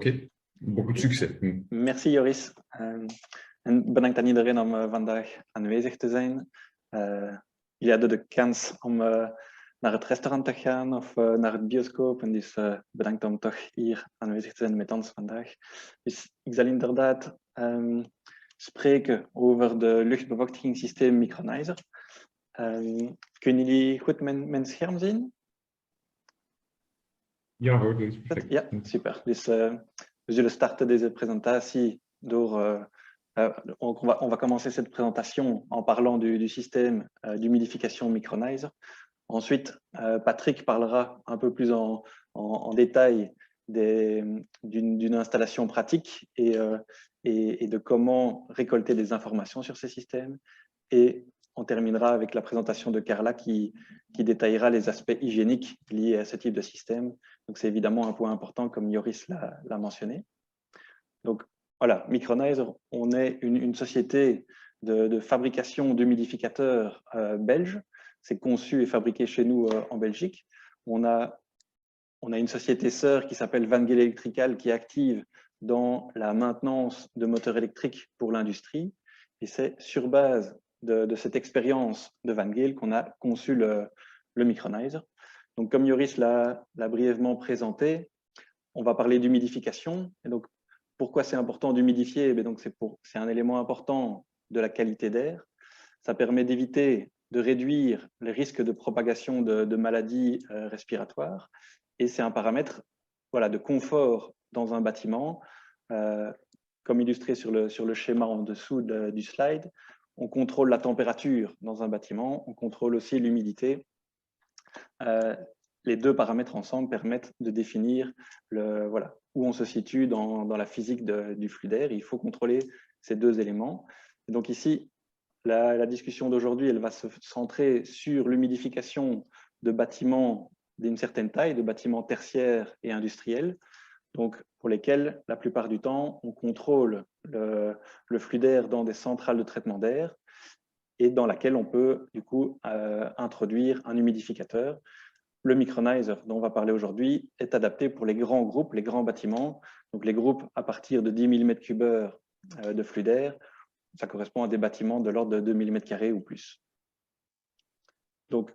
Oké, beaucoup de succes. Merci Joris. En bedankt aan iedereen om vandaag aanwezig te zijn. Jullie hadden de kans om naar het restaurant te gaan of naar het bioscoop. En dus bedankt om toch hier aanwezig te zijn met ons vandaag. Dus ik zal inderdaad spreken over de luchtbevochtigingssysteem Micronizer. Kunnen jullie goed mijn scherm zien? Ja hoor, dat is perfect. Ja, super. Dus we zullen starten deze presentatie door... on va commencer cette présentation en parlant du système d'humidification Micronizer. Ensuite, Patrick parlera un peu plus en détail d'une installation pratique et de comment récolter des informations sur ces systèmes. Et on terminera avec la présentation de Carla qui détaillera les aspects hygiéniques liés à ce type de système. Donc, c'est évidemment un point important, comme Joris l'a mentionné. Donc, voilà, Micronizer, on est une société de fabrication d'humidificateurs belge. C'est conçu et fabriqué chez nous en Belgique. On a une société sœur qui s'appelle Van Geel Electrical qui est active dans la maintenance de moteurs électriques pour l'industrie. Et c'est sur base de cette expérience de Van Geel qu'on a conçu le Micronizer. Donc, comme Joris l'a brièvement présenté, on va parler d'humidification. Et donc, pourquoi c'est important d'humidifier? C'est un élément important de la qualité d'air. Ça permet d'éviter de réduire les risques de propagation de maladies respiratoires. Et c'est un paramètre de confort dans un bâtiment. Comme illustré sur le schéma en dessous du slide, on contrôle la température dans un bâtiment, on contrôle aussi l'humidité. Les deux paramètres ensemble permettent de définir où on se situe dans la physique du flux d'air. Il faut contrôler ces deux éléments. Et donc ici, la discussion d'aujourd'hui, elle va se centrer sur l'humidification de bâtiments d'une certaine taille, de bâtiments tertiaires et industriels, donc pour lesquels, la plupart du temps, on contrôle le flux d'air dans des centrales de traitement d'air et dans laquelle on peut du coup introduire un humidificateur. Le Micronizer dont on va parler aujourd'hui est adapté pour les grands groupes, les grands bâtiments, donc les groupes à partir de 10 000 m3 de flux d'air. Ça correspond à des bâtiments de l'ordre de 2000 m² ou plus. Donc,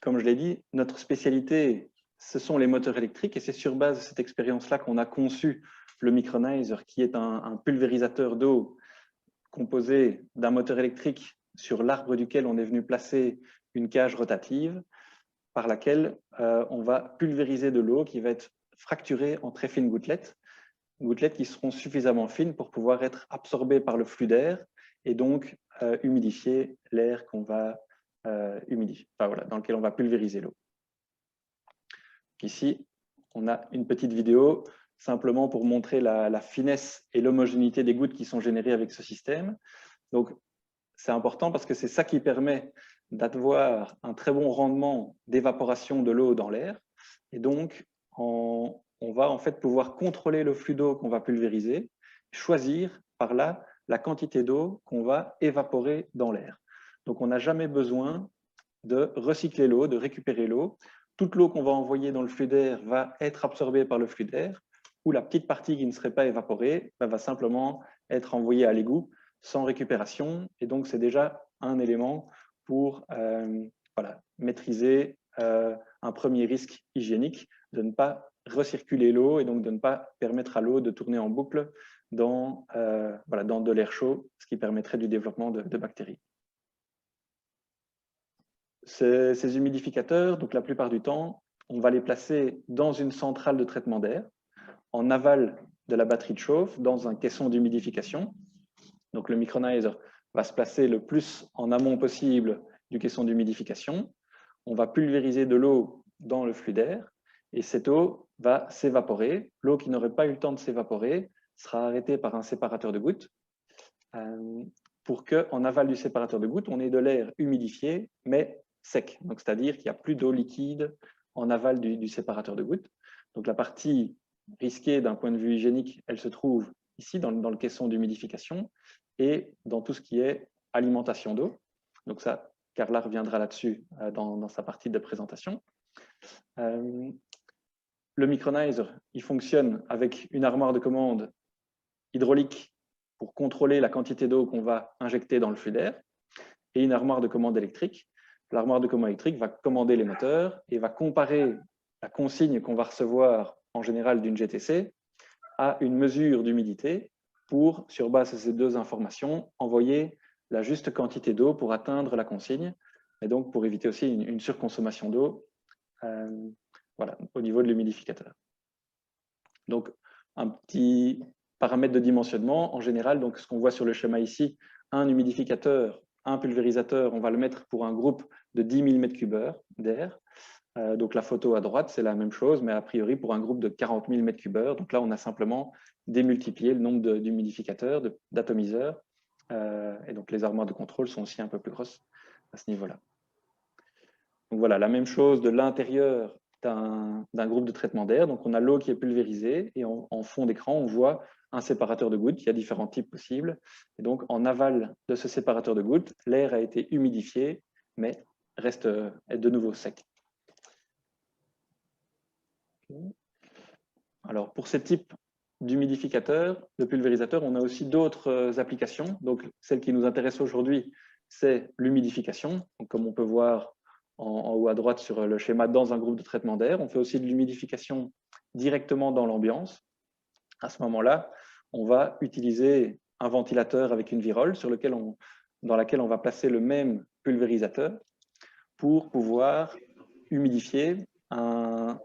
comme je l'ai dit, notre spécialité, ce sont les moteurs électriques et c'est sur base de cette expérience-là qu'on a conçu le Micronizer, qui est un pulvérisateur d'eau composé d'un moteur électrique sur l'arbre duquel on est venu placer une cage rotative par laquelle on va pulvériser de l'eau qui va être fracturée en très fines gouttelettes qui seront suffisamment fines pour pouvoir être absorbées par le flux d'air et donc humidifier l'air qu'on va humidifier, dans lequel on va pulvériser l'eau. Ici, on a une petite vidéo simplement pour montrer la finesse et l'homogénéité des gouttes qui sont générées avec ce système. Donc, c'est important parce que c'est ça qui permet d'avoir un très bon rendement d'évaporation de l'eau dans l'air. Et donc, on va en fait pouvoir contrôler le flux d'eau qu'on va pulvériser, choisir par là la quantité d'eau qu'on va évaporer dans l'air. Donc, on n'a jamais besoin de recycler l'eau, de récupérer l'eau. Toute l'eau qu'on va envoyer dans le flux d'air va être absorbée par le flux d'air, ou la petite partie qui ne serait pas évaporée va simplement être envoyée à l'égout sans récupération. Et donc, c'est déjà un élément pour maîtriser un premier risque hygiénique de ne pas recirculer l'eau et donc de ne pas permettre à l'eau de tourner en boucle dans de l'air chaud, ce qui permettrait du développement de bactéries. Ces humidificateurs, donc la plupart du temps, on va les placer dans une centrale de traitement d'air, en aval de la batterie de chauffe, dans un caisson d'humidification. Donc le Micronizer va se placer le plus en amont possible du caisson d'humidification. On va pulvériser de l'eau dans le flux d'air et cette eau va s'évaporer. L'eau qui n'aurait pas eu le temps de s'évaporer sera arrêtée par un séparateur de gouttes pour qu'en aval du séparateur de gouttes, on ait de l'air humidifié mais sec. Donc, c'est-à-dire qu'il n'y a plus d'eau liquide en aval du séparateur de gouttes. Donc, la partie risquée d'un point de vue hygiénique, elle se trouve ici dans le caisson d'humidification et dans tout ce qui est alimentation d'eau. Donc ça, Carla reviendra là-dessus dans sa partie de présentation. Le le micronizer, il fonctionne avec une armoire de commande hydraulique pour contrôler la quantité d'eau qu'on va injecter dans le flux d'air et une armoire de commande électrique. L'armoire de commande électrique va commander les moteurs et va comparer la consigne qu'on va recevoir en général d'une GTC à une mesure d'humidité pour, sur base de ces deux informations, envoyer la juste quantité d'eau pour atteindre la consigne et donc pour éviter aussi une surconsommation d'eau voilà, au niveau de l'humidificateur. Donc, un petit paramètre de dimensionnement, en général, donc ce qu'on voit sur le schéma ici, un humidificateur, un pulvérisateur, on va le mettre pour un groupe de 10 000 m3 d'air. Donc la photo à droite, c'est la même chose, mais a priori pour un groupe de 40 000 m3. Donc là, on a simplement démultiplié le nombre d'humidificateurs, d'atomiseurs. Et donc les armoires de contrôle sont aussi un peu plus grosses à ce niveau-là. Donc voilà, la même chose de l'intérieur d'un groupe de traitement d'air. Donc on a l'eau qui est pulvérisée et en fond d'écran, on voit un séparateur de gouttes. Il y a différents types possibles. Et donc en aval de ce séparateur de gouttes, l'air a été humidifié, mais est de nouveau sec. Alors, pour ce type d'humidificateur, de pulvérisateur, on a aussi d'autres applications. Donc, celle qui nous intéresse aujourd'hui, c'est l'humidification. Comme on peut voir en haut à droite sur le schéma dans un groupe de traitement d'air. On fait aussi de l'humidification directement dans l'ambiance. À ce moment-là, on va utiliser un ventilateur avec une virole dans laquelle on va placer le même pulvérisateur pour pouvoir humidifier un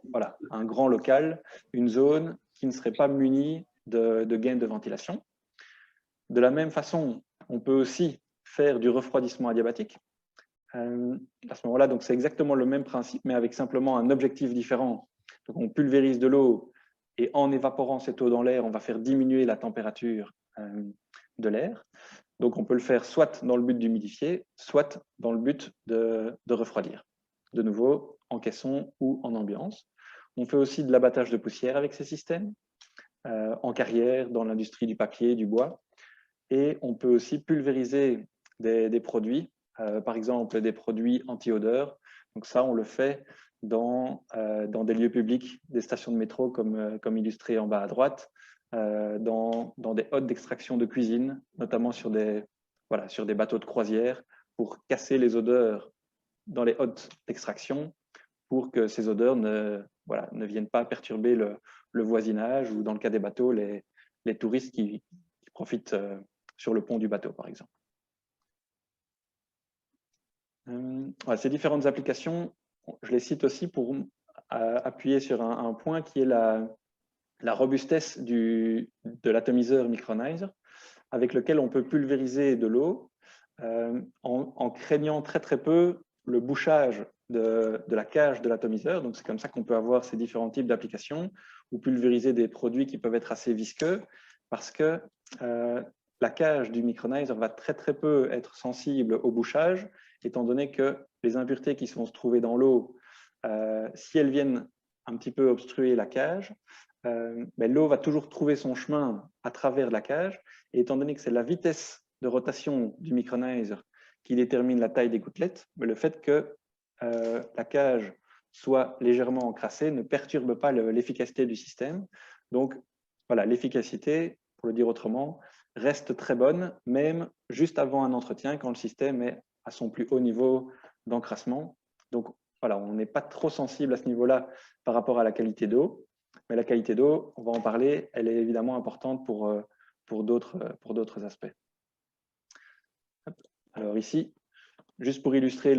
grand local, une zone qui ne serait pas munie de gaines de ventilation. De la même façon, on peut aussi faire du refroidissement adiabatique. À ce moment-là, c'est exactement le même principe, mais avec simplement un objectif différent. Donc, on pulvérise de l'eau et en évaporant cette eau dans l'air, on va faire diminuer la température de l'air. Donc, on peut le faire soit dans le but d'humidifier, soit dans le but de refroidir. De nouveau, en caisson ou en ambiance. On fait aussi de l'abattage de poussière avec ces systèmes, en carrière, dans l'industrie du papier, du bois. Et on peut aussi pulvériser des produits, par exemple des produits anti-odeur. Donc ça, on le fait dans des lieux publics, des stations de métro comme illustré en bas à droite, dans des hôtes d'extraction de cuisine, notamment sur des bateaux de croisière, pour casser les odeurs dans les hôtes d'extraction, pour que ces odeurs ne viennent pas perturber le voisinage ou, dans le cas des bateaux, les touristes qui profitent sur le pont du bateau, par exemple. Ces différentes applications, je les cite aussi pour appuyer sur un point qui est la robustesse de l'atomiseur Micronizer, avec lequel on peut pulvériser de l'eau en craignant très très peu le bouchage de la cage de l'atomiseur. Donc c'est comme ça qu'on peut avoir ces différents types d'applications ou pulvériser des produits qui peuvent être assez visqueux, parce que la cage du Micronizer va très très peu être sensible au bouchage, étant donné que les impuretés qui vont se trouver dans l'eau, si elles viennent un petit peu obstruer la cage, l'eau va toujours trouver son chemin à travers la cage, et étant donné que c'est la vitesse de rotation du Micronizer qui détermine la taille des gouttelettes, mais le fait que la cage soit légèrement encrassée ne perturbe pas l'efficacité du système. Donc voilà, l'efficacité, pour le dire autrement, reste très bonne, même juste avant un entretien, quand le système est à son plus haut niveau d'encrassement. Donc voilà, on n'est pas trop sensible à ce niveau-là par rapport à la qualité d'eau, mais la qualité d'eau, on va en parler, elle est évidemment importante pour d'autres aspects. Alors ici, juste pour illustrer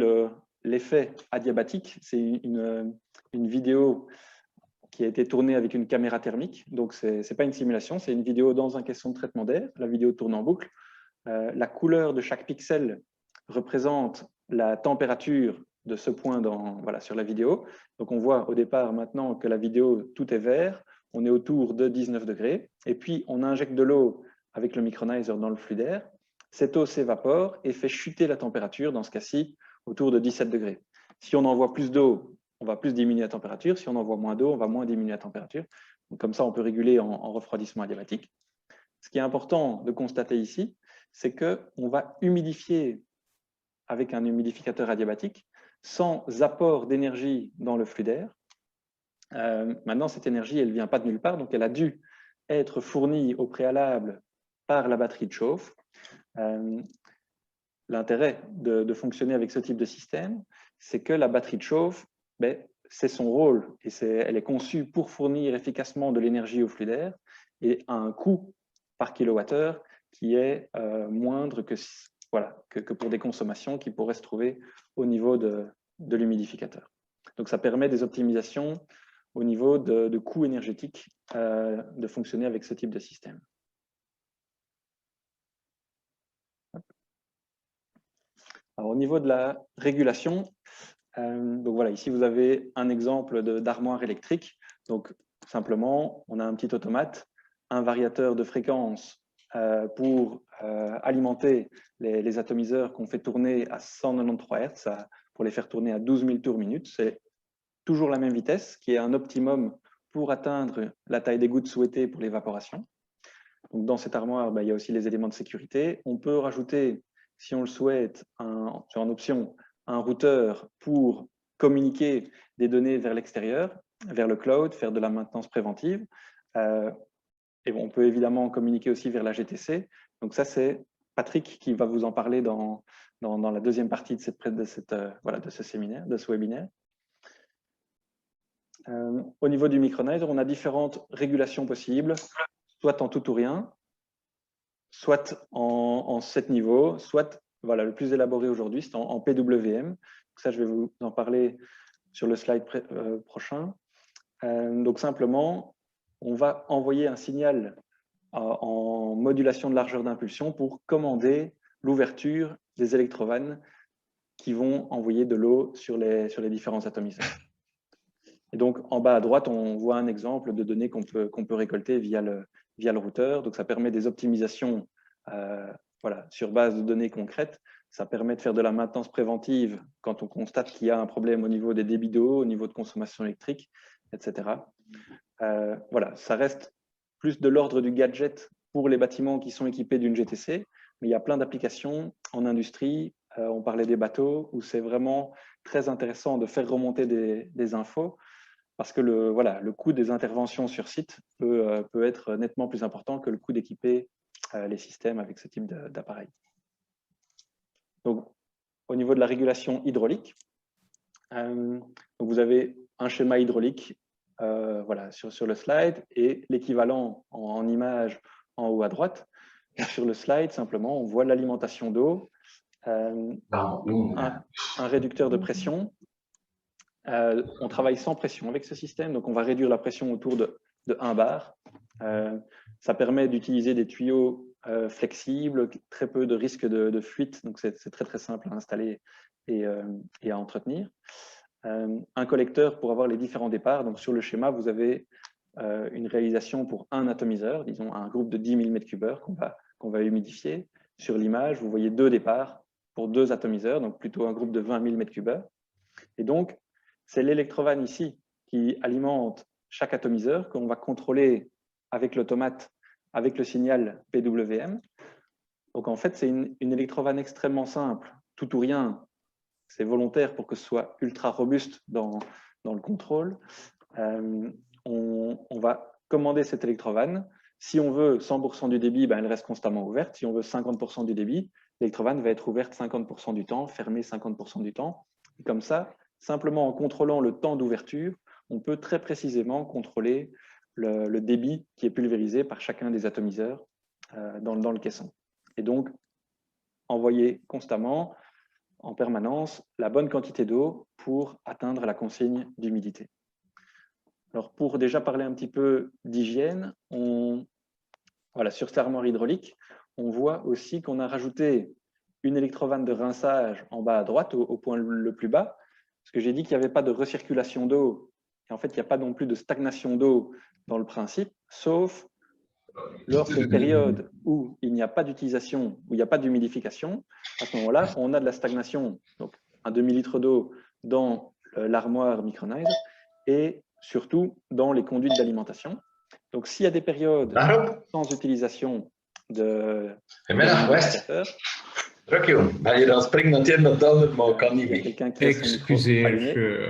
l'effet adiabatique, c'est une vidéo qui a été tournée avec une caméra thermique. Donc, ce n'est pas une simulation, c'est une vidéo dans un caisson de traitement d'air. La vidéo tourne en boucle. La couleur de chaque pixel représente la température de ce point sur la vidéo. Donc, on voit au départ maintenant que la vidéo, tout est vert. On est autour de 19 degrés. Et puis, on injecte de l'eau avec le Micronizer dans le flux d'air. Cette eau s'évapore et fait chuter la température, dans ce cas-ci, autour de 17 degrés. Si on envoie plus d'eau, on va plus diminuer la température. Si on envoie moins d'eau, on va moins diminuer la température. Donc, comme ça, on peut réguler en refroidissement adiabatique. Ce qui est important de constater ici, c'est qu'on va humidifier avec un humidificateur adiabatique sans apport d'énergie dans le flux d'air. Maintenant, cette énergie, elle ne vient pas de nulle part, donc elle a dû être fournie au préalable par la batterie de chauffe. L'intérêt de fonctionner avec ce type de système, c'est que la batterie de chauffe, c'est son rôle et elle est conçue pour fournir efficacement de l'énergie au flux d'air et à un coût par kilowattheure qui est moindre que pour des consommations qui pourraient se trouver au niveau de l'humidificateur. Donc, ça permet des optimisations au niveau de coûts énergétiques de fonctionner avec ce type de système. Alors, au niveau de la régulation, donc voilà, ici vous avez un exemple d'armoire électrique. Donc simplement, on a un petit automate, un variateur de fréquence pour alimenter les atomiseurs qu'on fait tourner à 193 Hz, pour les faire tourner à 12 000 tours minute. C'est toujours la même vitesse, qui est un optimum pour atteindre la taille des gouttes souhaitée pour l'évaporation. Donc dans cette armoire, il y a aussi les éléments de sécurité. On peut rajouter, si on le souhaite, sur une option, un routeur pour communiquer des données vers l'extérieur, vers le cloud, faire de la maintenance préventive. Et on peut évidemment communiquer aussi vers la GTC. Donc ça, c'est Patrick qui va vous en parler dans la deuxième partie de ce séminaire, de ce webinaire. Au niveau du Micronizer, on a différentes régulations possibles, soit en tout ou rien, soit en 7 niveaux, soit le plus élaboré aujourd'hui, c'est en PWM. Donc ça, je vais vous en parler sur le slide prochain. Donc simplement, on va envoyer un signal en modulation de largeur d'impulsion pour commander l'ouverture des électrovannes qui vont envoyer de l'eau sur les différents atomiseurs. Et donc, en bas à droite, on voit un exemple de données qu'on peut récolter via le routeur. Donc, ça permet des optimisations sur base de données concrètes. Ça permet de faire de la maintenance préventive quand on constate qu'il y a un problème au niveau des débits d'eau, au niveau de consommation électrique, etc. Ça reste plus de l'ordre du gadget pour les bâtiments qui sont équipés d'une GTC, mais il y a plein d'applications en industrie. On parlait des bateaux, où c'est vraiment très intéressant de faire remonter des infos, parce que le coût des interventions sur site peut être nettement plus important que le coût d'équiper les systèmes avec ce type d'appareil. Donc, au niveau de la régulation hydraulique, donc vous avez un schéma hydraulique sur le slide et l'équivalent en image en haut à droite. Donc, sur le slide, simplement, on voit l'alimentation d'eau, un réducteur de pression. On travaille sans pression avec ce système, donc on va réduire la pression autour de 1 bar. Ça permet d'utiliser des tuyaux flexibles, très peu de risque de fuite, donc c'est très très simple à installer et à entretenir. Un collecteur pour avoir les différents départs. Donc sur le schéma, vous avez une réalisation pour un atomiseur, disons un groupe de 10 000 m3 qu'on va humidifier. Sur l'image, vous voyez 2 départs pour 2 atomiseurs, donc plutôt un groupe de 20 000 m3. Et donc, c'est l'électrovanne ici qui alimente chaque atomiseur qu'on va contrôler avec l'automate, avec le signal PWM. Donc en fait, c'est une électrovanne extrêmement simple, tout ou rien. C'est volontaire pour que ce soit ultra robuste dans le contrôle. On va commander cette électrovanne. Si on veut 100% du débit, elle reste constamment ouverte. Si on veut 50% du débit, l'électrovanne va être ouverte 50% du temps, fermée 50% du temps. Et comme ça, simplement en contrôlant le temps d'ouverture, on peut très précisément contrôler le débit qui est pulvérisé par chacun des atomiseurs dans le caisson. Et donc, envoyer constamment, en permanence, la bonne quantité d'eau pour atteindre la consigne d'humidité. Alors, pour déjà parler un petit peu d'hygiène, sur cette armoire hydraulique, on voit aussi qu'on a rajouté une électrovanne de rinçage en bas à droite, au point le plus bas, parce que j'ai dit qu'il n'y avait pas de recirculation d'eau, et en fait, il n'y a pas non plus de stagnation d'eau dans le principe, sauf lors d'une période où il n'y a pas d'utilisation, où il n'y a pas d'humidification. À ce moment-là, on a de la stagnation, donc un demi-litre d'eau dans l'armoire Micronizer, et surtout dans les conduites d'alimentation. Donc, s'il y a des périodes sans utilisation de l'humidificateur, Excuseer.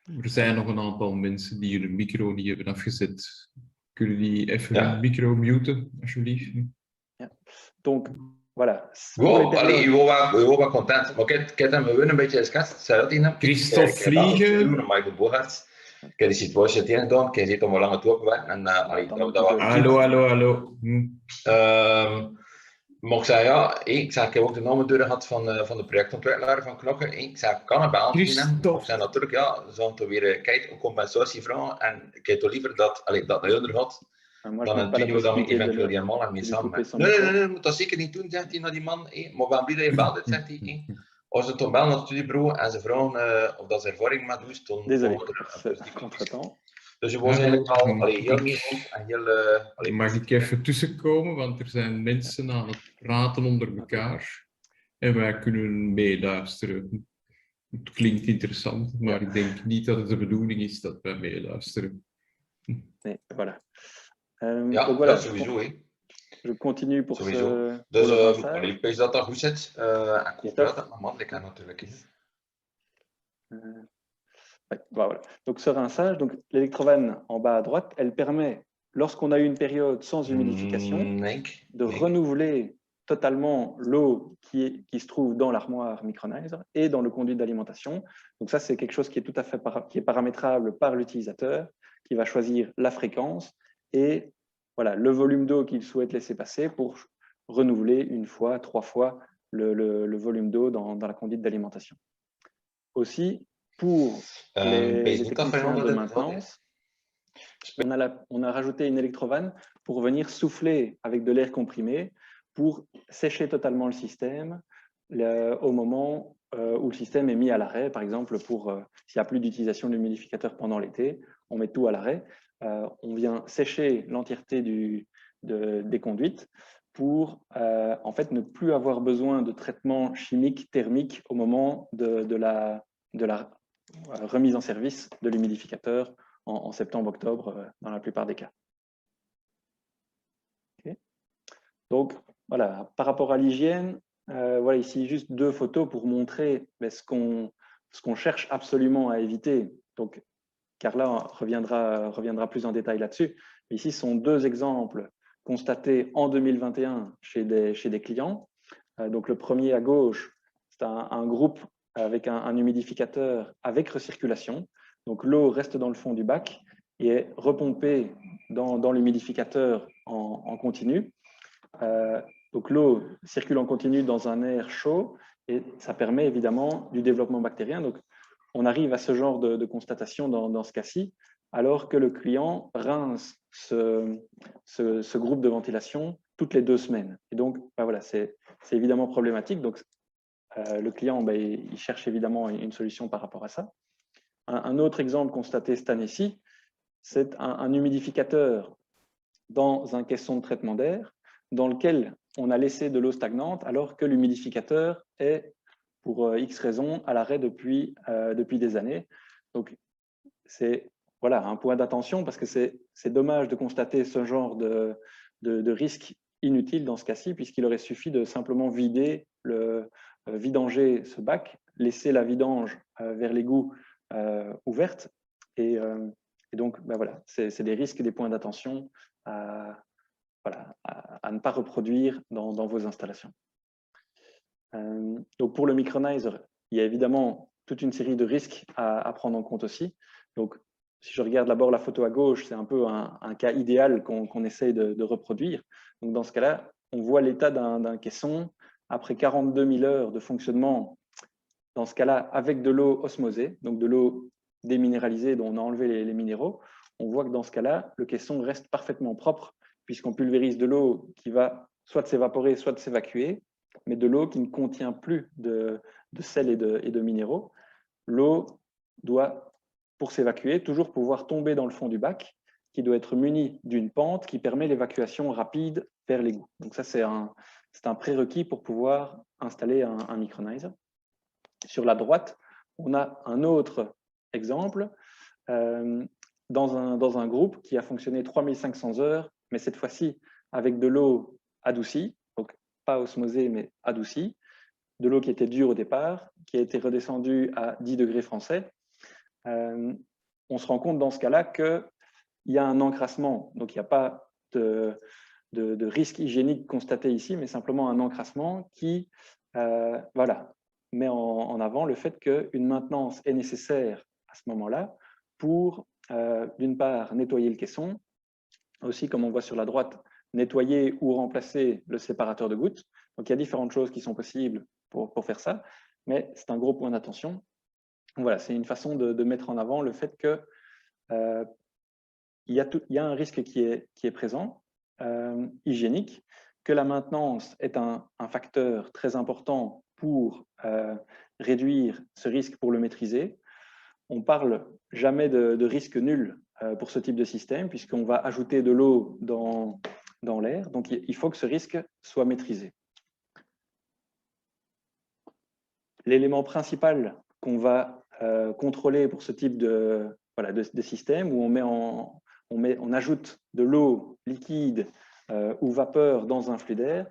Er zijn nog een aantal mensen die hun micro niet hebben afgezet. Kunnen die even Ja. hun micro muten, alsjeblieft? Ja. Donc, voilà. Wow, allee, je was wel content. Maar ik heb hem een beetje geschetst. Zei dat in hem? Christophe Ik heb dat ook Vliegen. doen, Michael Bogarts. Ik heb die situatie tegen gedaan. Ik heb om een lange tour gewerkt. En allee, dat was... Hallo. Maar ik zei ja, ik heb ook de namen door gehad van de projectontwikkelaar van Knokke. Ik zei, kan een baan verdienen? Ik zei natuurlijk, ja, ze hadden weer kijk, een compensatie vragen. En ik heb toch liever dat dat naar onder gaat. Dan een video dat ik eventueel die man en mee samen met. Nee, moet dat zeker niet doen, zegt hij naar die man. Maar ben blij dat je belt, zegt hij. Als ze toch bellen naar het studiebureau en ze vragen of dat ze ervaring met doen, dan Désolé, die contre-temps. Dus je was eigenlijk al heel nieuw en heel... Mag ik even tussenkomen, want er zijn mensen aan het praten onder elkaar. En wij kunnen meeluisteren. Het klinkt interessant, maar ik denk niet dat het de bedoeling is dat wij meeluisteren. Nee, voilà. Ja, donc voilà, dat sowieso. je continue pour sowieso. ce... Dus pour le rinçage. ik weet dat dat goed zit. En ik hoop dat mijn man kan natuurlijk. Ouais, voilà. Donc ce rinçage, donc l'électrovanne en bas à droite, elle permet, lorsqu'on a eu une période sans humidification, de renouveler totalement l'eau qui se trouve dans l'armoire Micronizer et dans le conduit d'alimentation. Donc ça, c'est quelque chose qui est tout à fait qui est paramétrable par l'utilisateur, qui va choisir la fréquence et voilà, le volume d'eau qu'il souhaite laisser passer pour renouveler une fois, 3 fois le volume d'eau dans la conduite d'alimentation. Aussi, pour les techniciens de maintenance, on a rajouté une électrovanne pour venir souffler avec de l'air comprimé pour sécher totalement le système au moment où le système est mis à l'arrêt. Par exemple, s'il n'y a plus d'utilisation de l'humidificateur pendant l'été, on met tout à l'arrêt. On vient sécher l'entièreté des conduites pour en fait ne plus avoir besoin de traitement chimique, thermique au moment de la remise en service de l'humidificateur en septembre-octobre dans la plupart des cas. Okay. Donc voilà, par rapport à l'hygiène, voilà ici juste 2 photos pour montrer ce qu'on cherche absolument à éviter. Donc Carla reviendra plus en détail là-dessus. Ici sont 2 exemples constatés en 2021 chez des clients. Donc le premier à gauche, c'est un groupe avec un humidificateur avec recirculation. Donc l'eau reste dans le fond du bac et est repompée dans l'humidificateur en continu. Donc l'eau circule en continu dans un air chaud et ça permet évidemment du développement bactérien. Donc on arrive à ce genre de constatation dans ce cas-ci, alors que le client rince ce groupe de ventilation toutes les 2 semaines. Et donc voilà, c'est évidemment problématique. Donc le client, il cherche évidemment une solution par rapport à ça. Un autre exemple constaté cette année-ci, c'est un humidificateur dans un caisson de traitement d'air dans lequel on a laissé de l'eau stagnante alors que l'humidificateur est, pour X raisons, à l'arrêt depuis des années. Donc, c'est voilà, un point d'attention parce que c'est dommage de constater ce genre de risque inutile dans ce cas-ci, puisqu'il aurait suffi de simplement vidanger ce bac, laisser la vidange vers l'égout ouverte. Et donc, voilà, c'est des risques et des points d'attention à ne pas reproduire dans vos installations. Donc, pour le Micronizer, il y a évidemment toute une série de risques à prendre en compte aussi. Donc, si je regarde d'abord la photo à gauche, c'est un peu un cas idéal qu'on essaye de reproduire. Donc, dans ce cas-là, on voit l'état d'un caisson après 42 000 heures de fonctionnement, dans ce cas-là, avec de l'eau osmosée, donc de l'eau déminéralisée dont on a enlevé les minéraux. On voit que dans ce cas-là, le caisson reste parfaitement propre puisqu'on pulvérise de l'eau qui va soit s'évaporer, soit s'évacuer, mais de l'eau qui ne contient plus de sel et de minéraux. L'eau doit, pour s'évacuer, toujours pouvoir tomber dans le fond du bac, qui doit être muni d'une pente qui permet l'évacuation rapide vers l'égout. Donc ça, c'est un prérequis pour pouvoir installer un Micronizer. Sur la droite, on a un autre exemple dans un groupe qui a fonctionné 3500 heures, mais cette fois-ci avec de l'eau adoucie, donc pas osmosée, mais adoucie, de l'eau qui était dure au départ, qui a été redescendue à 10 degrés français. on se rend compte dans ce cas-là qu'il y a un encrassement. Donc, il n'y a pas de risque hygiénique constaté ici, mais simplement un encrassement qui voilà, met en avant le fait qu'une maintenance est nécessaire à ce moment-là pour, d'une part, nettoyer le caisson, aussi, comme on voit sur la droite, nettoyer ou remplacer le séparateur de gouttes. Donc, il y a différentes choses qui sont possibles pour faire ça, mais c'est un gros point d'attention. Voilà, c'est une façon de mettre en avant le fait que il y a un risque qui est présent, hygiénique, que la maintenance est un facteur très important pour réduire ce risque, pour le maîtriser. On ne parle jamais de risque nul pour ce type de système, puisqu'on va ajouter de l'eau dans l'air. Donc, il faut que ce risque soit maîtrisé. L'élément principal qu'on va contrôler pour ce type de système, où on ajoute de l'eau liquide ou vapeur dans un flux d'air,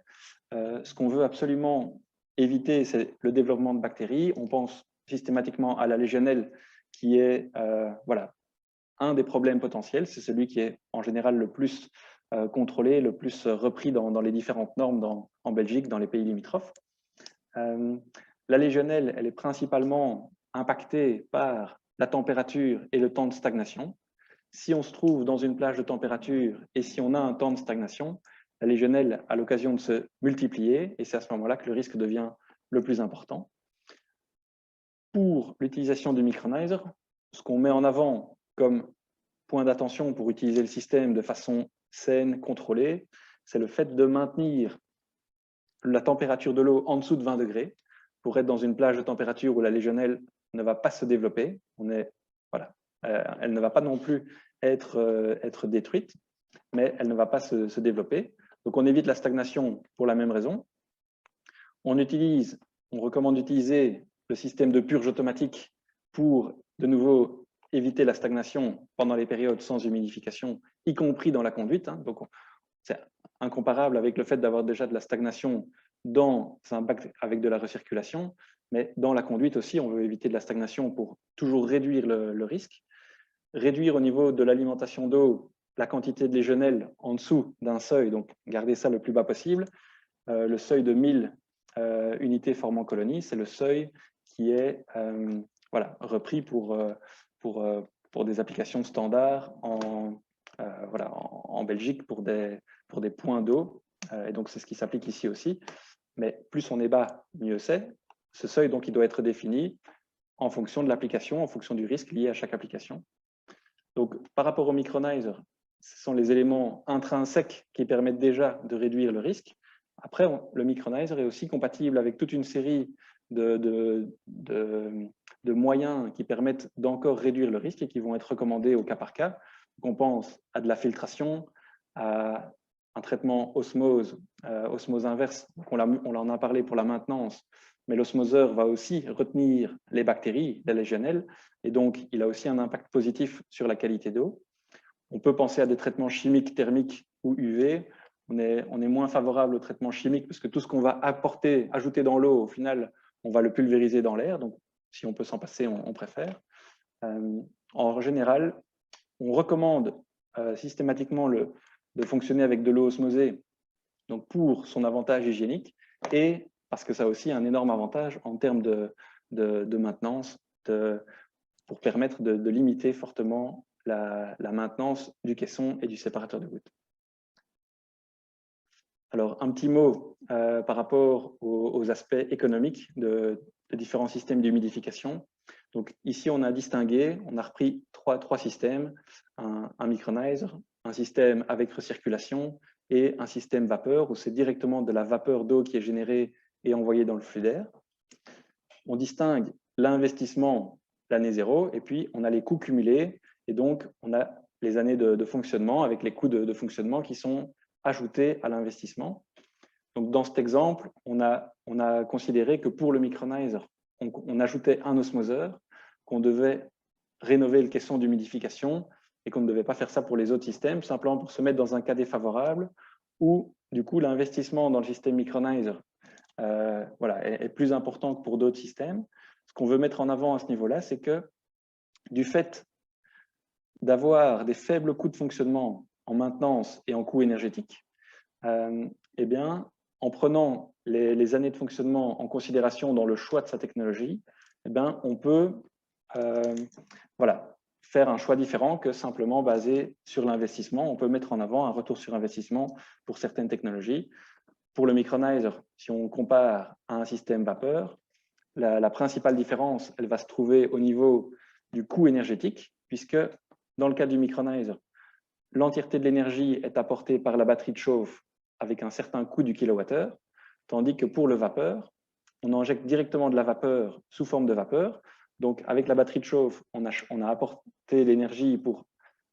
ce qu'on veut absolument éviter, c'est le développement de bactéries. On pense systématiquement à la légionelle, qui est un des problèmes potentiels. C'est celui qui est en général le plus contrôlé, le plus repris dans les différentes normes en Belgique, dans les pays limitrophes. La légionelle, elle est principalement impactée par la température et le temps de stagnation. Si on se trouve dans une plage de température et si on a un temps de stagnation, la légionelle a l'occasion de se multiplier et c'est à ce moment-là que le risque devient le plus important. Pour l'utilisation du micronizer, ce qu'on met en avant comme point d'attention pour utiliser le système de façon saine, contrôlée, c'est le fait de maintenir la température de l'eau en dessous de 20 degrés pour être dans une plage de température où la légionelle ne va pas se développer. Elle ne va pas non plus être détruite, mais elle ne va pas se développer. Donc, on évite la stagnation pour la même raison. On recommande d'utiliser le système de purge automatique pour, de nouveau, éviter la stagnation pendant les périodes sans humidification, y compris dans la conduite. Donc, c'est incomparable avec le fait d'avoir déjà de la stagnation dans un bac avec de la recirculation, mais dans la conduite aussi, on veut éviter de la stagnation pour toujours réduire le risque. Réduire au niveau de l'alimentation d'eau la quantité de légionelle en dessous d'un seuil, donc garder ça le plus bas possible. Le seuil de 1000 unités formant colonie, c'est le seuil qui est repris pour des applications standards en Belgique pour des points d'eau. Et donc, c'est ce qui s'applique ici aussi. Mais plus on est bas, mieux c'est. Ce seuil, donc, il doit être défini en fonction de l'application, en fonction du risque lié à chaque application. Donc, par rapport au micronizer, ce sont les éléments intrinsèques qui permettent déjà de réduire le risque. Après, le micronizer est aussi compatible avec toute une série de moyens qui permettent d'encore réduire le risque et qui vont être recommandés au cas par cas. Donc, on pense à de la filtration, à un traitement osmose inverse. Donc, on en a parlé pour la maintenance, mais l'osmoseur va aussi retenir les bactéries, la légionelle, et donc il a aussi un impact positif sur la qualité d'eau. On peut penser à des traitements chimiques, thermiques ou UV. On est moins favorable aux traitements chimiques parce que tout ce qu'on va ajouter dans l'eau, au final, on va le pulvériser dans l'air. Donc, si on peut s'en passer, on préfère. En général, on recommande systématiquement de fonctionner avec de l'eau osmosée, donc pour son avantage hygiénique et parce que ça a aussi un énorme avantage en termes de maintenance, pour permettre de limiter fortement la maintenance du caisson et du séparateur de gouttes. Alors, un petit mot par rapport aux aspects économiques de différents systèmes d'humidification. Donc, ici, on a distingué, on a repris trois systèmes, un micronizer, un système avec recirculation et un système vapeur, où c'est directement de la vapeur d'eau qui est générée et envoyée dans le flux d'air. On distingue l'investissement l'année zéro, et puis on a les coûts cumulés, et donc on a les années de fonctionnement avec les coûts de fonctionnement qui sont ajoutés à l'investissement. Donc dans cet exemple, on a considéré que pour le micronizer, on ajoutait un osmoseur, qu'on devait rénover le caisson d'humidification et qu'on ne devait pas faire ça pour les autres systèmes, simplement pour se mettre dans un cas défavorable où du coup l'investissement dans le système micronizer est plus important que pour d'autres systèmes. Ce qu'on veut mettre en avant à ce niveau-là, c'est que du fait d'avoir des faibles coûts de fonctionnement en maintenance et en coûts énergétiques, eh bien, en prenant les années de fonctionnement en considération dans le choix de sa technologie, eh bien, on peut voilà, faire un choix différent que simplement basé sur l'investissement. On peut mettre en avant un retour sur investissement pour certaines technologies. Pour le micronizer, si on compare à un système vapeur, la principale différence, elle va se trouver au niveau du coût énergétique, puisque dans le cas du micronizer, l'entièreté de l'énergie est apportée par la batterie de chauffe avec un certain coût du kilowattheure, tandis que pour le vapeur, on injecte directement de la vapeur sous forme de vapeur. Donc, avec la batterie de chauffe, on a apporté l'énergie pour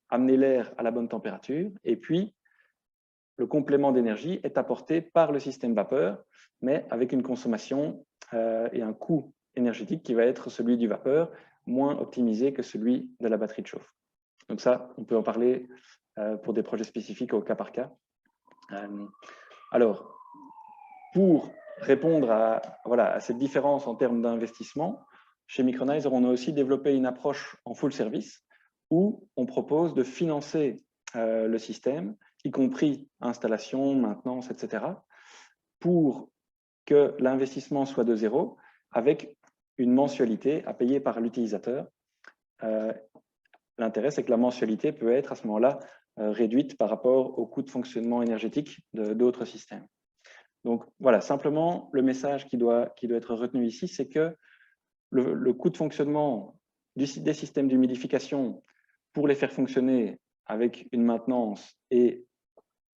amener l'air à la bonne température, et puis le complément d'énergie est apporté par le système vapeur, mais avec une consommation et un coût énergétique qui va être celui du vapeur, moins optimisé que celui de la batterie de chauffe. Donc ça, on peut en parler pour des projets spécifiques au cas par cas. Alors, pour répondre à cette différence en termes d'investissement, chez Micronizer, on a aussi développé une approche en full service où on propose de financer le système, y compris installation, maintenance, etc., pour que l'investissement soit de zéro, avec une mensualité à payer par l'utilisateur. L'intérêt, c'est que la mensualité peut être à ce moment-là réduite par rapport au coût de fonctionnement énergétique d'autres systèmes. Donc voilà, simplement, le message qui doit être retenu ici, c'est que le coût de fonctionnement des systèmes d'humidification, pour les faire fonctionner avec une maintenance et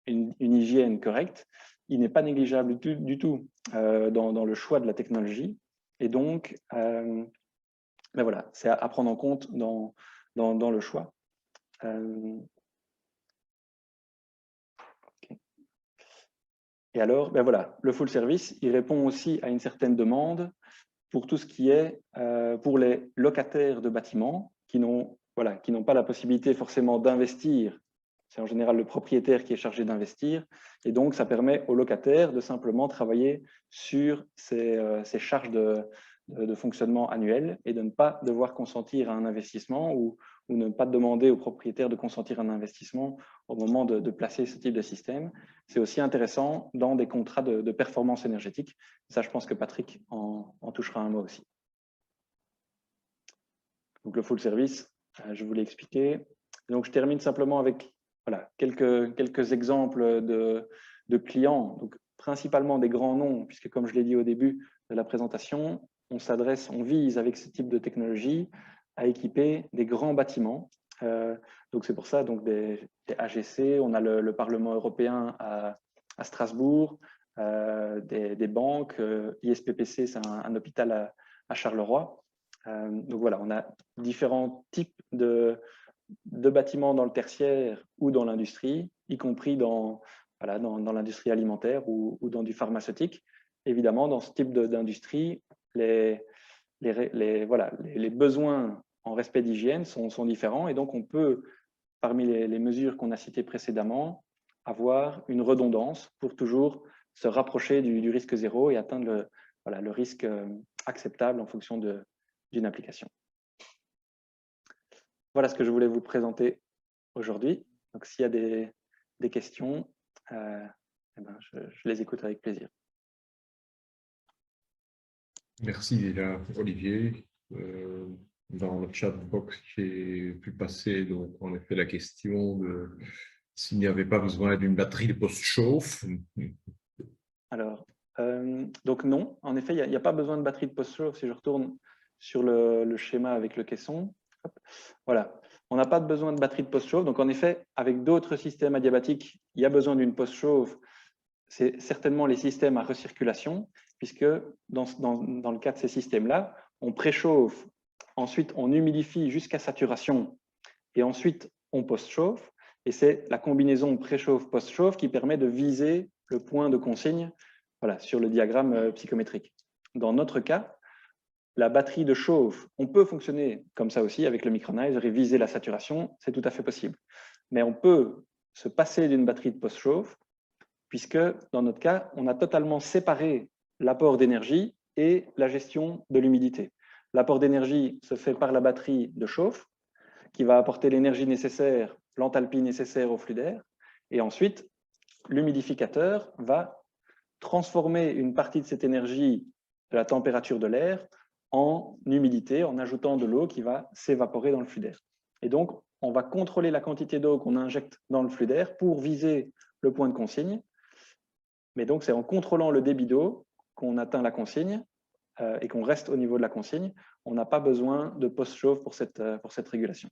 une hygiène correcte, il n'est pas négligeable du tout dans le choix de la technologie. Et donc, ben voilà, c'est à prendre en compte dans le choix. Okay. Et alors, ben voilà, le full service, il répond aussi à une certaine demande pour tout ce qui est pour les locataires de bâtiments qui n'ont pas la possibilité forcément d'investir. C'est en général le propriétaire qui est chargé d'investir. Et donc, ça permet aux locataires de simplement travailler sur ces charges de fonctionnement annuelles et de ne pas devoir consentir à un investissement ou ne pas demander au propriétaire de consentir à un investissement au moment de placer ce type de système. C'est aussi intéressant dans des contrats de performance énergétique. Ça, je pense que Patrick en touchera un mot aussi. Donc, le full service, je vous l'ai expliqué. Donc, je termine simplement avec quelques exemples de clients, donc principalement des grands noms, puisque comme je l'ai dit au début de la présentation, on vise avec ce type de technologie à équiper des grands bâtiments. Donc c'est pour ça donc des AGC, on a le Parlement européen à Strasbourg, des banques, ISPPC, c'est un hôpital à Charleroi. Donc voilà, on a différents types de bâtiments dans le tertiaire ou dans l'industrie, y compris dans l'industrie alimentaire ou dans du pharmaceutique. Évidemment, dans ce type d'industrie, les besoins en respect d'hygiène sont différents et donc on peut, parmi les mesures qu'on a citées précédemment, avoir une redondance pour toujours se rapprocher du risque zéro et atteindre le risque acceptable en fonction d'une application. Voilà ce que je voulais vous présenter aujourd'hui. Donc, s'il y a des questions, je les écoute avec plaisir. Merci déjà, Olivier. Dans le chatbox, j'ai pu passer donc, en effet la question de s'il n'y avait pas besoin d'une batterie de post-chauffe. Alors, donc non, en effet, il n'y a pas besoin de batterie de post-chauffe. Si je retourne sur le schéma avec le caisson, hop, voilà, on n'a pas besoin de batterie de post-chauffe. Donc, en effet, avec d'autres systèmes adiabatiques, il y a besoin d'une post-chauffe. C'est certainement les systèmes à recirculation, puisque dans le cas de ces systèmes-là, on préchauffe, ensuite on humidifie jusqu'à saturation, et ensuite on post-chauffe. Et c'est la combinaison préchauffe-post-chauffe qui permet de viser le point de consigne sur le diagramme psychométrique. Dans notre cas, la batterie de chauffe, on peut fonctionner comme ça aussi avec le micronizer et viser la saturation, c'est tout à fait possible. Mais on peut se passer d'une batterie de post-chauffe, puisque dans notre cas, on a totalement séparé l'apport d'énergie et la gestion de l'humidité. L'apport d'énergie se fait par la batterie de chauffe, qui va apporter l'énergie nécessaire, l'enthalpie nécessaire au flux d'air. Et ensuite, l'humidificateur va transformer une partie de cette énergie de la température de l'air en humidité, en ajoutant de l'eau qui va s'évaporer dans le flux d'air. Et donc, on va contrôler la quantité d'eau qu'on injecte dans le flux d'air pour viser le point de consigne. Mais donc, c'est en contrôlant le débit d'eau qu'on atteint la consigne et qu'on reste au niveau de la consigne. On n'a pas besoin de post-chauffe pour cette régulation.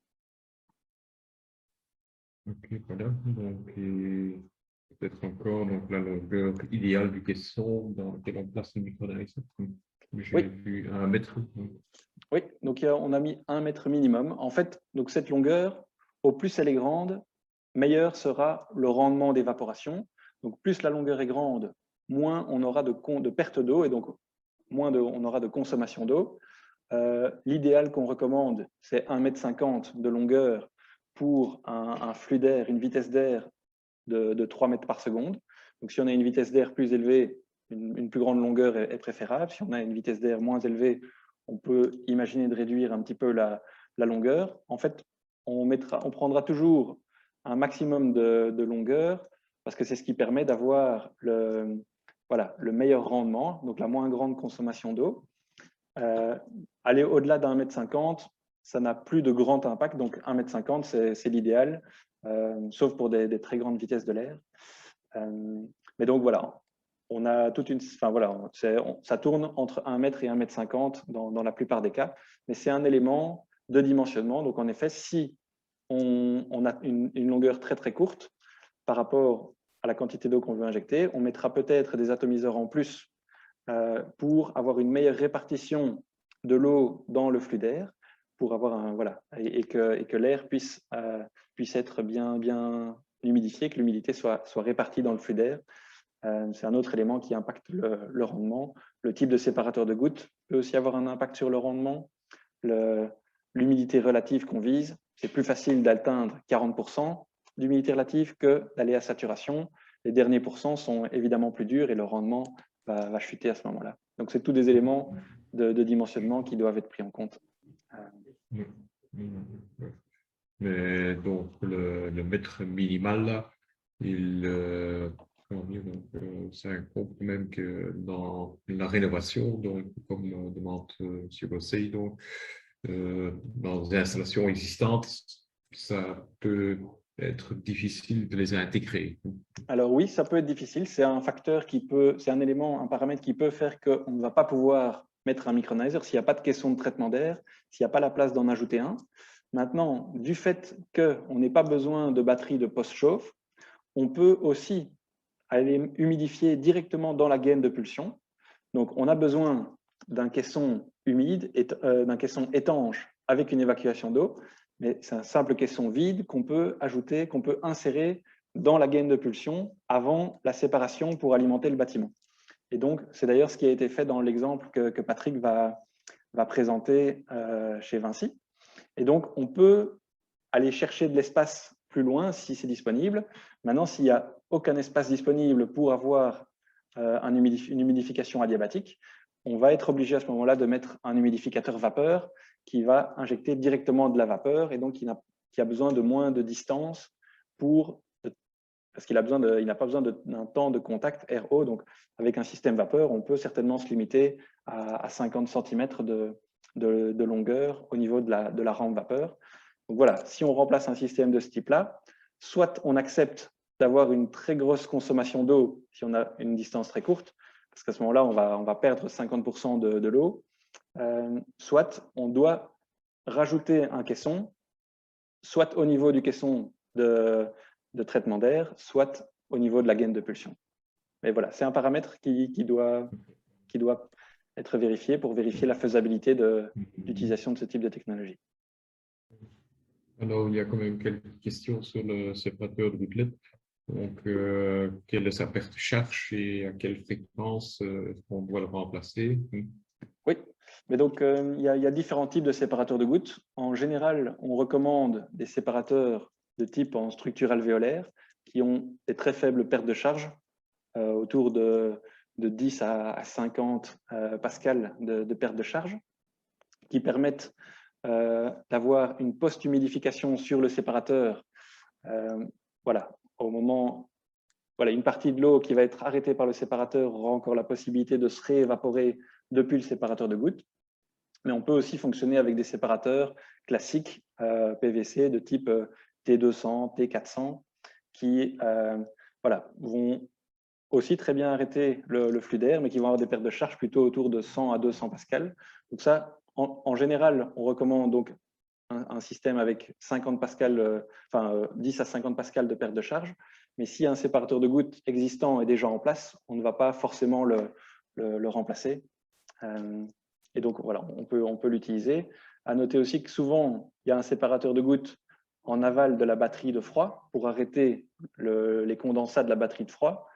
Ok, voilà. Donc, peut-être encore donc, la longueur idéale du caisson dans lequel on place le micronizer. J'ai vu 1 mètre. Oui, donc on a mis 1 mètre minimum. En fait, donc cette longueur, au plus elle est grande, meilleur sera le rendement d'évaporation. Donc plus la longueur est grande, moins on aura de perte d'eau et donc moins on aura de consommation d'eau. L'idéal qu'on recommande, c'est 1,50 m de longueur pour un flux d'air, une vitesse d'air de 3 mètres par seconde. Donc si on a une vitesse d'air plus élevée, une plus grande longueur est préférable. Si on a une vitesse d'air moins élevée, on peut imaginer de réduire un petit peu la longueur. En fait, on prendra toujours un maximum de longueur parce que c'est ce qui permet d'avoir le meilleur rendement, donc la moins grande consommation d'eau. Aller au-delà d'1,50 m, ça n'a plus de grand impact, donc 1,50 m, c'est l'idéal, sauf pour des très grandes vitesses de l'air. Mais donc voilà, on a toute une, enfin voilà, ça tourne entre 1 mètre et 1,50 m dans la plupart des cas, mais c'est un élément de dimensionnement. Donc en effet, si on a une longueur très très courte par rapport à la quantité d'eau qu'on veut injecter, on mettra peut-être des atomiseurs en plus pour avoir une meilleure répartition de l'eau dans le flux d'air, pour avoir et que l'air puisse être bien humidifié, que l'humidité soit répartie dans le flux d'air. C'est un autre élément qui impacte le rendement. Le type de séparateur de gouttes peut aussi avoir un impact sur le rendement. L'humidité relative qu'on vise, c'est plus facile d'atteindre 40% d'humidité relative que d'aller à saturation. Les derniers pourcents sont évidemment plus durs et le rendement va chuter à ce moment-là. Donc, c'est tous des éléments de dimensionnement qui doivent être pris en compte. Mais donc, le mètre minimal, là, ça incombe même que dans la rénovation, donc, comme demande M. Gossey, donc, dans des installations existantes, ça peut être difficile de les intégrer. Alors oui, ça peut être difficile. C'est un facteur c'est un élément, un paramètre qui peut faire qu'on ne va pas pouvoir mettre un micronizer s'il n'y a pas de caisson de traitement d'air, s'il n'y a pas la place d'en ajouter un. Maintenant, du fait qu'on n'ait pas besoin de batterie de post-chauffe, on peut aussi aller humidifier directement dans la gaine de pulsion. Donc, on a besoin d'un caisson humide, d'un caisson étanche avec une évacuation d'eau, mais c'est un simple caisson vide qu'on peut ajouter, qu'on peut insérer dans la gaine de pulsion avant la séparation pour alimenter le bâtiment. Et donc, c'est d'ailleurs ce qui a été fait dans l'exemple que Patrick va présenter chez Vinci. Et donc, on peut aller chercher de l'espace plus loin si c'est disponible. Maintenant, s'il n'y a aucun espace disponible pour avoir une humidification adiabatique, on va être obligé à ce moment-là de mettre un humidificateur vapeur qui va injecter directement de la vapeur et donc qui a besoin de moins de distance parce qu'il n'a pas besoin d'un temps de contact air-eau. Donc, avec un système vapeur, on peut certainement se limiter à 50 cm de longueur au niveau de la rampe vapeur. Donc voilà, si on remplace un système de ce type-là, soit on accepte d'avoir une très grosse consommation d'eau si on a une distance très courte, parce qu'à ce moment-là, on va perdre 50% de l'eau, soit on doit rajouter un caisson, soit au niveau du caisson de traitement d'air, soit au niveau de la gaine de pulsion. Mais voilà, c'est un paramètre qui doit être vérifié pour vérifier la faisabilité d'utilisation de ce type de technologie. Alors, il y a quand même quelques questions sur le séparateur de gouttelettes. Donc, quelle est sa perte de charge et à quelle fréquence on doit le remplacer? Oui, mais donc il y a différents types de séparateurs de gouttes. En général, on recommande des séparateurs de type en structure alvéolaire qui ont des très faibles pertes de charge, autour de 10 à 50 pascal de perte de charge. qui permettent d'avoir une post-humidification sur le séparateur. Voilà, au moment, voilà, une partie de l'eau qui va être arrêtée par le séparateur aura encore la possibilité de se réévaporer depuis le séparateur de gouttes. Mais on peut aussi fonctionner avec des séparateurs classiques PVC de type T200, T400 qui voilà, vont aussi très bien arrêter le flux d'air, mais qui vont avoir des pertes de charge plutôt autour de 100 à 200 pascal. Donc ça, en général, on recommande donc un système avec 50 pascal, 10 à 50 pascal de perte de charge. Mais si un séparateur de gouttes existant est déjà en place, on ne va pas forcément le remplacer. Et donc, voilà, on peut l'utiliser. À noter aussi que souvent, il y a un séparateur de gouttes en aval de la batterie de froid pour arrêter les condensats de la batterie de froid.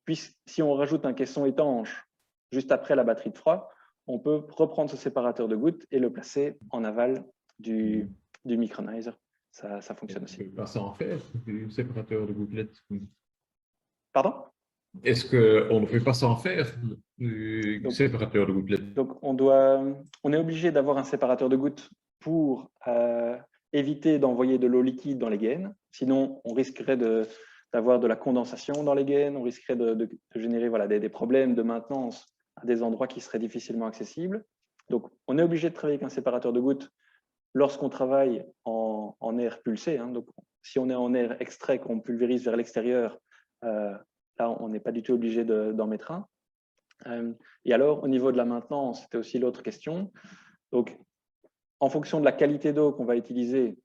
Puis, si on rajoute un caisson étanche juste après la batterie de froid, on peut reprendre ce séparateur de gouttes et le placer en aval du micronizer. Ça fonctionne aussi. On peut pas s'en faire du séparateur de gouttelettes. Pardon? Est-ce qu'on ne peut pas s'en faire du séparateur de gouttelettes? Donc, on est obligé d'avoir un séparateur de gouttes pour éviter d'envoyer de l'eau liquide dans les gaines. Sinon, on risquerait d'avoir de la condensation dans les gaines, on risquerait de générer voilà, des problèmes de maintenance à des endroits qui seraient difficilement accessibles. Donc, on est obligé de travailler avec un séparateur de gouttes lorsqu'on travaille en air pulsé. Hein. Donc, si on est en air extrait, qu'on pulvérise vers l'extérieur, là, on n'est pas du tout obligé d'en mettre un. Et alors, au niveau de la maintenance, c'était aussi l'autre question. Donc, en fonction de la qualité d'eau qu'on va utiliser,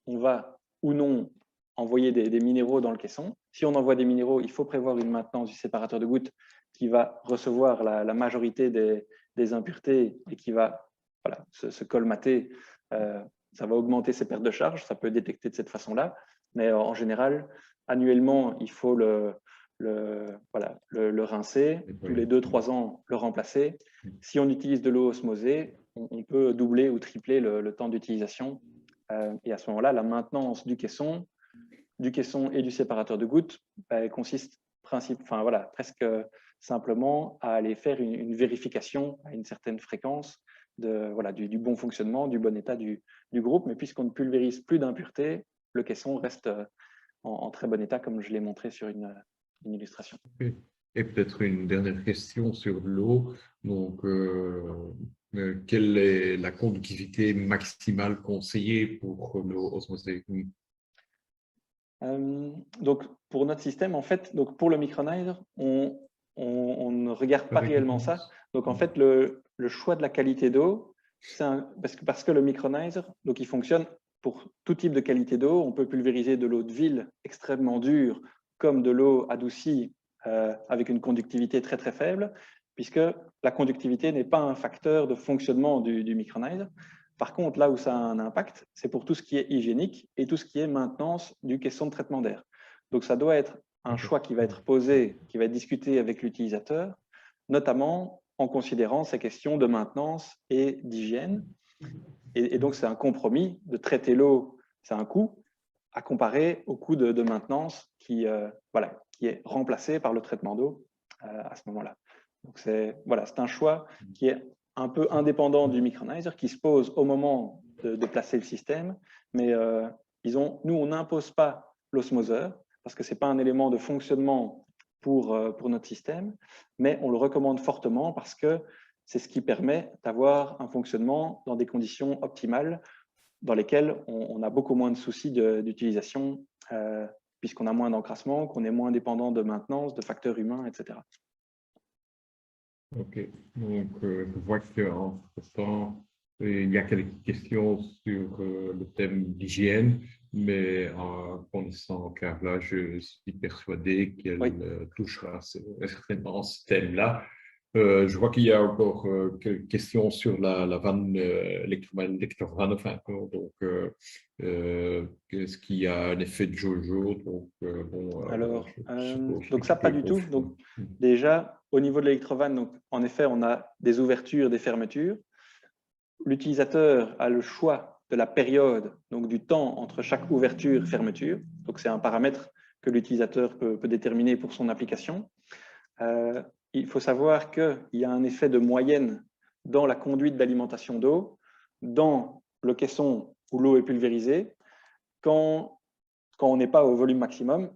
on va ou non envoyer des minéraux dans le caisson. Si on envoie des minéraux, il faut prévoir une maintenance du séparateur de gouttes qui va recevoir la majorité des impuretés et qui va voilà, se colmater. Ça va augmenter ses pertes de charge, ça peut détecter de cette façon-là. Mais en général, annuellement, il faut le rincer, tous les 2-3 ans, le remplacer. Si on utilise de l'eau osmosée, on peut doubler ou tripler le temps d'utilisation. Et à ce moment-là, la maintenance du caisson et du séparateur de gouttes consiste presque simplement à aller faire une vérification à une certaine fréquence du bon fonctionnement, du bon état du groupe. Mais puisqu'on ne pulvérise plus d'impuretés, le caisson reste en très bon état, comme je l'ai montré sur une illustration. Et peut-être une dernière question sur l'eau. Donc, quelle est la conductivité maximale conseillée pour l'eau osmosée? Donc, pour notre système, en fait, donc pour le micronizer, on ne regarde pas réellement ça. Donc, en fait, le choix de la qualité d'eau, parce que le micronizer, donc il fonctionne pour tout type de qualité d'eau. On peut pulvériser de l'eau de ville extrêmement dure, comme de l'eau adoucie avec une conductivité très très faible, puisque la conductivité n'est pas un facteur de fonctionnement du micronizer. Par contre, là où ça a un impact, c'est pour tout ce qui est hygiénique et tout ce qui est maintenance du caisson de traitement d'air. Donc, ça doit être un choix qui va être posé, qui va être discuté avec l'utilisateur, notamment en considérant ces questions de maintenance et d'hygiène. Et donc, c'est un compromis de traiter l'eau, c'est un coût, à comparer au coût de maintenance qui est remplacé par le traitement d'eau à ce moment-là. Donc, c'est un choix qui est un peu indépendant du micronizer, qui se pose au moment de placer le système, mais nous, on n'impose pas l'osmoseur, parce que ce n'est pas un élément de fonctionnement pour notre système, mais on le recommande fortement parce que c'est ce qui permet d'avoir un fonctionnement dans des conditions optimales, dans lesquelles on a beaucoup moins de soucis d'utilisation, puisqu'on a moins d'encrassement, qu'on est moins dépendant de maintenance, de facteurs humains, etc. Ok, donc je vois qu'entre-temps, il y a quelques questions sur le thème d'hygiène, mais en connaissant Carla, je suis persuadé qu'elle touchera certainement ce thème-là. Je vois qu'il y a encore quelques questions sur la vanne électrovanne, enfin, donc est-ce qu'il y a un effet de Jojo? Donc, alors, donc ça, pas du tout. Donc, déjà, au niveau de l'électrovanne, donc, en effet, on a des ouvertures, des fermetures. L'utilisateur a le choix de la période, donc du temps entre chaque ouverture et fermeture. Donc, c'est un paramètre que l'utilisateur peut déterminer pour son application. Il faut savoir qu'il y a un effet de moyenne dans la conduite d'alimentation d'eau. dans le caisson où l'eau est pulvérisée, quand on n'est pas au volume maximum,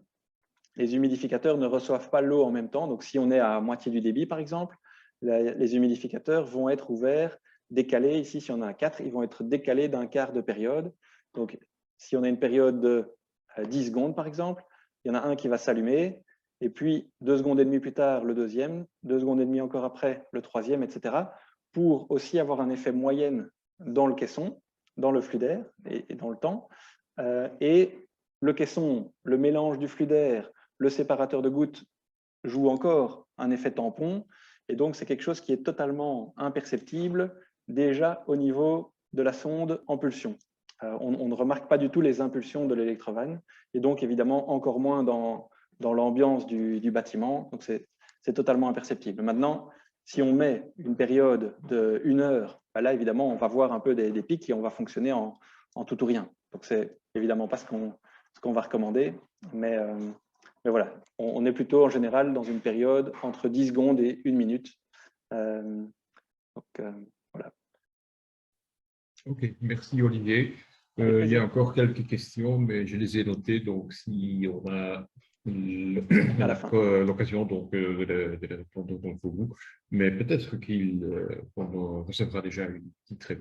les humidificateurs ne reçoivent pas l'eau en même temps. Donc, si on est à moitié du débit, par exemple, les humidificateurs vont être ouverts, décalés. Ici, si on a 4, ils vont être décalés d'un quart de période. Donc, si on a une période de 10 secondes, par exemple, il y en a un qui va s'allumer, et puis 2 secondes et demie plus tard, le deuxième, 2 secondes et demie encore après, le troisième, etc., pour aussi avoir un effet moyenne dans le caisson, dans le flux d'air et dans le temps. Et le caisson, le mélange du flux d'air, le séparateur de gouttes joue encore un effet tampon, et donc c'est quelque chose qui est totalement imperceptible déjà au niveau de la sonde en pulsion. On ne remarque pas du tout les impulsions de l'électrovanne, et donc évidemment encore moins dans l'ambiance du bâtiment, donc c'est totalement imperceptible. Maintenant, si on met une période de 1 heure, ben là évidemment on va voir un peu des pics et on va fonctionner en tout ou rien. Donc c'est évidemment pas ce qu'on va recommander, mais voilà, on est plutôt en général dans une période entre 10 secondes et 1 minute. Voilà. Ok, merci Olivier. Il y a encore quelques questions, mais je les ai notées, donc si on a l'occasion de les répondre pour vous, mais peut-être qu'on recevra déjà une petite réponse.